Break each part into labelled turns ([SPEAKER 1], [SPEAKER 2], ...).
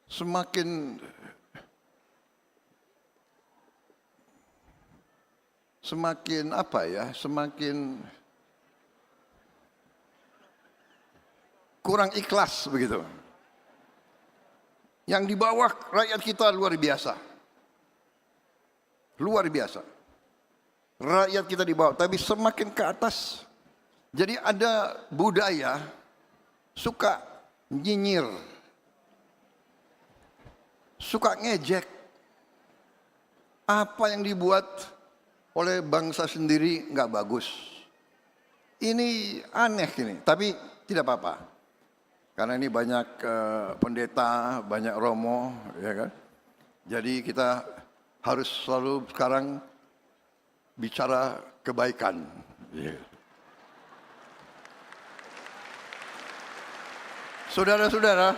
[SPEAKER 1] semakin apa ya, semakin kurang ikhlas begitu. Yang di bawah rakyat kita luar biasa. Luar biasa. Rakyat kita di bawah, tapi semakin ke atas. Jadi ada budaya suka nyinyir, suka ngejek. Apa yang dibuat oleh bangsa sendiri nggak bagus. Ini aneh ini, tapi tidak apa-apa. Karena ini banyak pendeta, banyak romo, ya kan. Jadi kita harus selalu sekarang bicara kebaikan. Yeah. Saudara-saudara,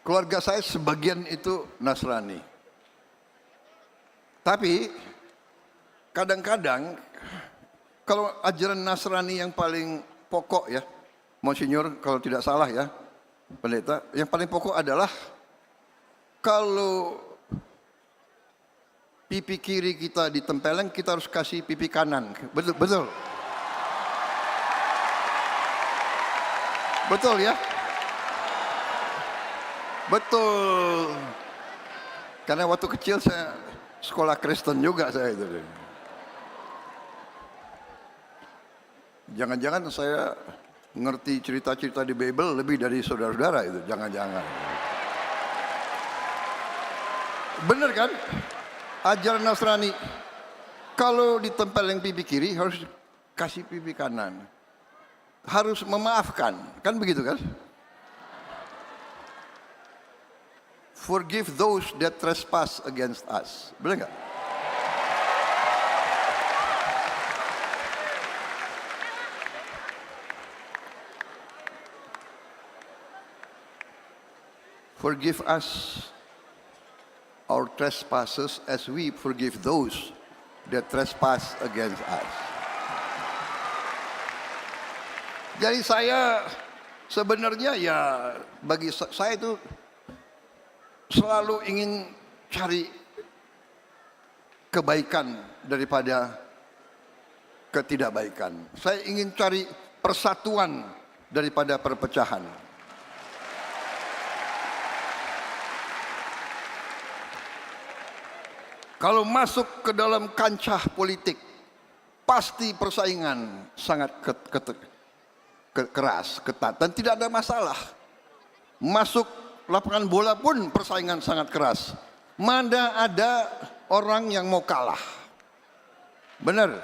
[SPEAKER 1] keluarga saya sebagian itu Nasrani. Tapi kadang-kadang kalau ajaran Nasrani yang paling pokok ya, Monsinyur kalau tidak salah ya, pendeta, yang paling pokok adalah kalau pipi kiri kita ditempeleng, kita harus kasih pipi kanan. Betul, betul. Betul ya? Betul. Karena waktu kecil saya sekolah Kristen juga saya itu. Jangan-jangan saya ngerti cerita-cerita di Bible lebih dari saudara-saudara itu, jangan-jangan. Bener kan? Ajaran Nasrani, kalau ditempeleng pipi kiri harus kasih pipi kanan. Harus memaafkan, kan begitu kan? Forgive those that trespass against us. Benar nggak? Forgive us our trespasses as we forgive those that trespass against us. Jadi saya sebenarnya ya bagi saya itu selalu ingin cari kebaikan daripada ketidakbaikan. Saya ingin cari persatuan daripada perpecahan. Kalau masuk ke dalam kancah politik, pasti persaingan sangat keras, ketat, dan tidak ada masalah. Masuk lapangan bola pun persaingan sangat keras. Mana ada orang yang mau kalah. Benar?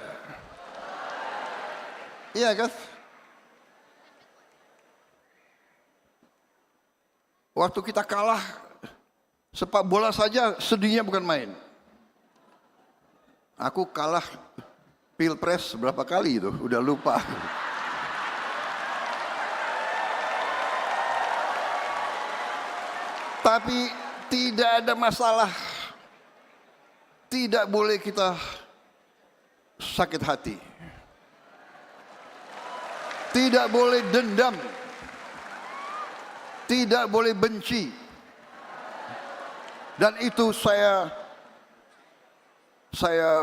[SPEAKER 1] Iya kan? Waktu kita kalah, sepak bola saja sedihnya bukan main. Aku kalah Pilpres berapa kali itu, udah lupa. Tapi tidak ada masalah. Tidak boleh kita sakit hati. Tidak boleh dendam. Tidak boleh benci. Dan itu saya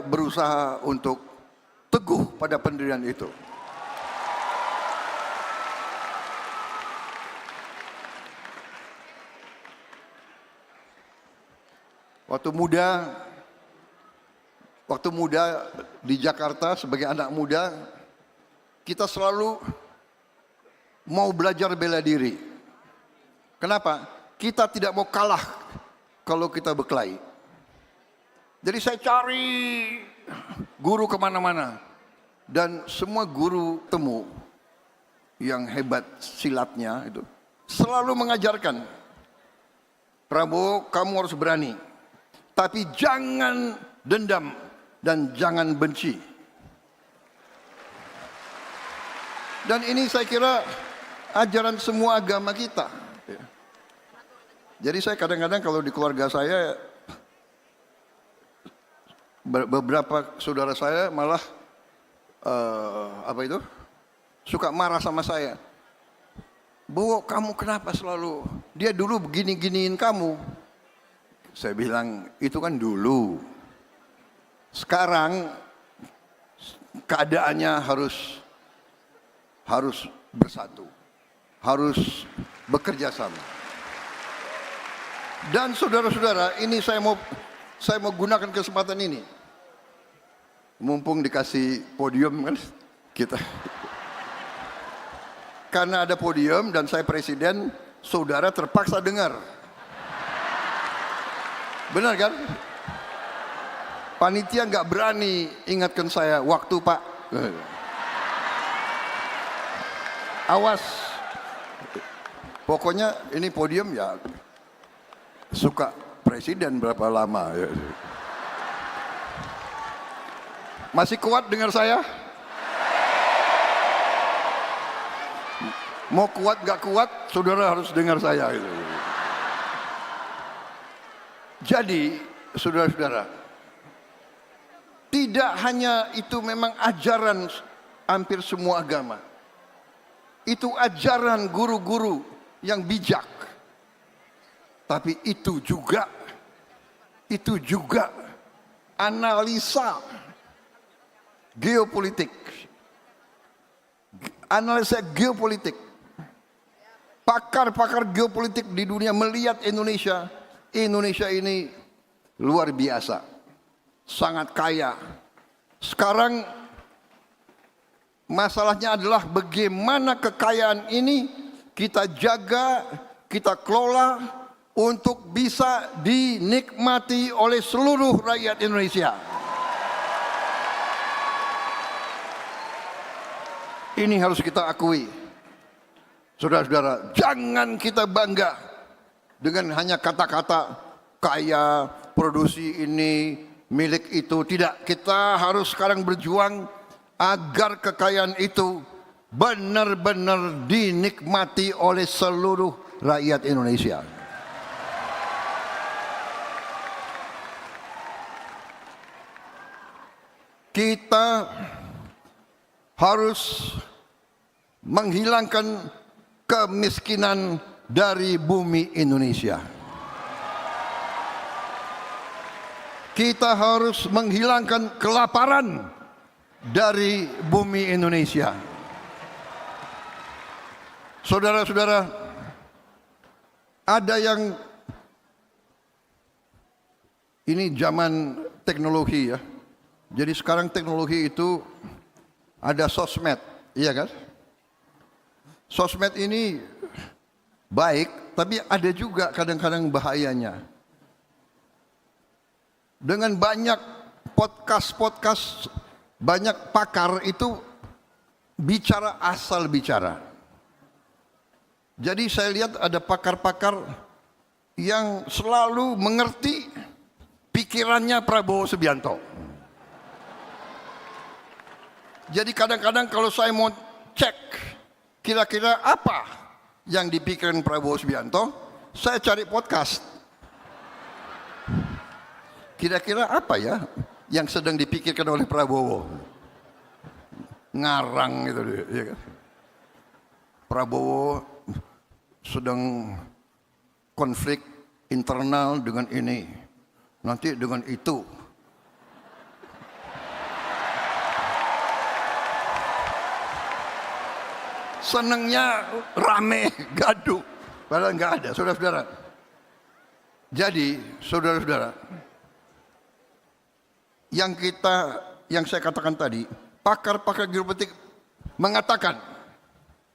[SPEAKER 1] berusaha untuk teguh pada pendirian itu. Waktu muda di Jakarta sebagai anak muda, kita selalu mau belajar bela diri. Kenapa? Kita tidak mau kalah kalau kita berkelahi. Jadi saya cari guru kemana-mana. Dan semua guru temu yang hebat silatnya itu selalu mengajarkan, Prabowo, kamu harus berani. Tapi jangan dendam dan jangan benci. Dan ini saya kira ajaran semua agama kita. Jadi saya kadang-kadang kalau di keluarga saya, beberapa saudara saya malah suka marah sama saya. Bu, kamu kenapa selalu dia dulu begini-giniin kamu. Saya bilang, itu kan dulu. Sekarang keadaannya harus bersatu, harus bekerja sama. Dan saudara-saudara, ini saya mau gunakan kesempatan ini. Mumpung dikasih podium kan kita. Karena ada podium dan saya presiden, saudara terpaksa dengar. Benar kan? Panitia nggak berani ingatkan saya, waktu Pak. Awas. Pokoknya ini podium ya suka presiden berapa lama. Masih kuat dengar saya? Mau kuat gak kuat, saudara harus dengar saya. Jadi, saudara-saudara, tidak hanya itu memang ajaran hampir semua agama. Itu ajaran guru-guru yang bijak. Tapi itu juga analisa geopolitik. Analisa geopolitik. Pakar-pakar geopolitik di dunia melihat Indonesia ini luar biasa. Sangat kaya. Sekarang masalahnya adalah bagaimana kekayaan ini kita jaga, kita kelola untuk bisa dinikmati oleh seluruh rakyat Indonesia. Ini harus kita akui. Saudara-saudara, jangan kita bangga dengan hanya kata-kata kaya, produksi ini, milik itu. Tidak, kita harus sekarang berjuang agar kekayaan itu benar-benar dinikmati oleh seluruh rakyat Indonesia. Kita harus menghilangkan kemiskinan dari bumi Indonesia. Kita harus menghilangkan kelaparan dari bumi Indonesia. Saudara-saudara, ada yang ini zaman teknologi ya. Jadi sekarang teknologi itu ada sosmed, iya kan? Sosmed ini baik, tapi ada juga kadang-kadang bahayanya. Dengan banyak podcast, banyak pakar itu bicara asal bicara. Jadi saya lihat ada pakar-pakar yang selalu mengerti pikirannya Prabowo Subianto. Jadi kadang-kadang kalau saya mau cek kira-kira apa yang dipikirkan Prabowo Subianto, saya cari podcast. Kira-kira apa ya yang sedang dipikirkan oleh Prabowo? Ngarang gitu, ya kan? Prabowo sedang konflik internal dengan ini, nanti dengan itu. Senangnya rame, gaduh, padahal nggak ada, saudara-saudara. Jadi, saudara-saudara, yang saya katakan tadi, pakar-pakar geopolitik mengatakan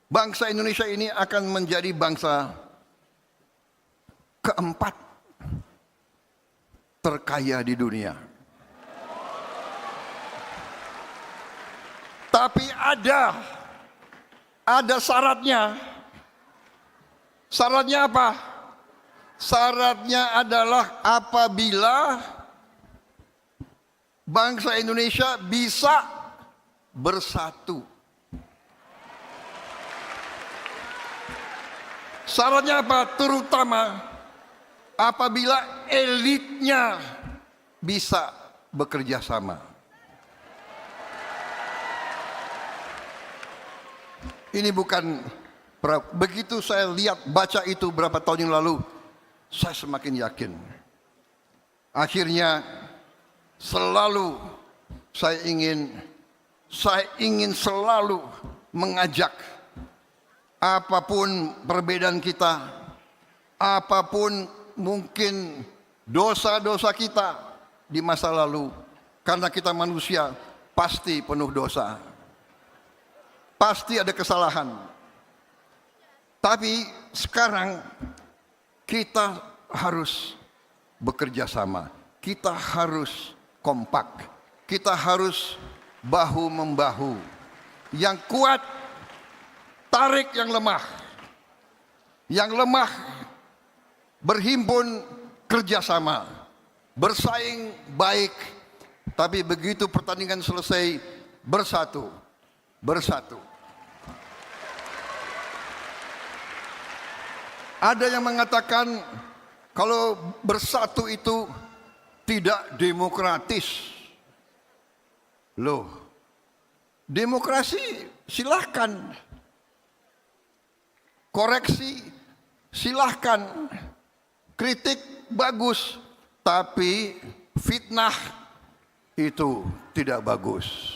[SPEAKER 1] bangsa Indonesia ini akan menjadi bangsa keempat terkaya di dunia. Tapi ada syaratnya. Syaratnya apa? Syaratnya adalah apabila bangsa Indonesia bisa bersatu. Syaratnya apa? Terutama apabila elitnya bisa bekerja sama. Ini bukan Begitu saya lihat baca itu berapa tahun yang lalu, saya semakin yakin. Akhirnya selalu saya ingin selalu mengajak, apapun perbedaan kita, apapun mungkin dosa-dosa kita di masa lalu, karena kita manusia pasti penuh dosa, pasti ada kesalahan. Tapi sekarang kita harus bekerja sama, kita harus kompak, kita harus bahu membahu. Yang kuat tarik yang lemah, yang lemah berhimpun kerjasama, bersaing baik. Tapi begitu pertandingan selesai, bersatu. Ada yang mengatakan kalau bersatu itu tidak demokratis. Loh, demokrasi silahkan, koreksi silahkan, kritik bagus, tapi fitnah itu tidak bagus.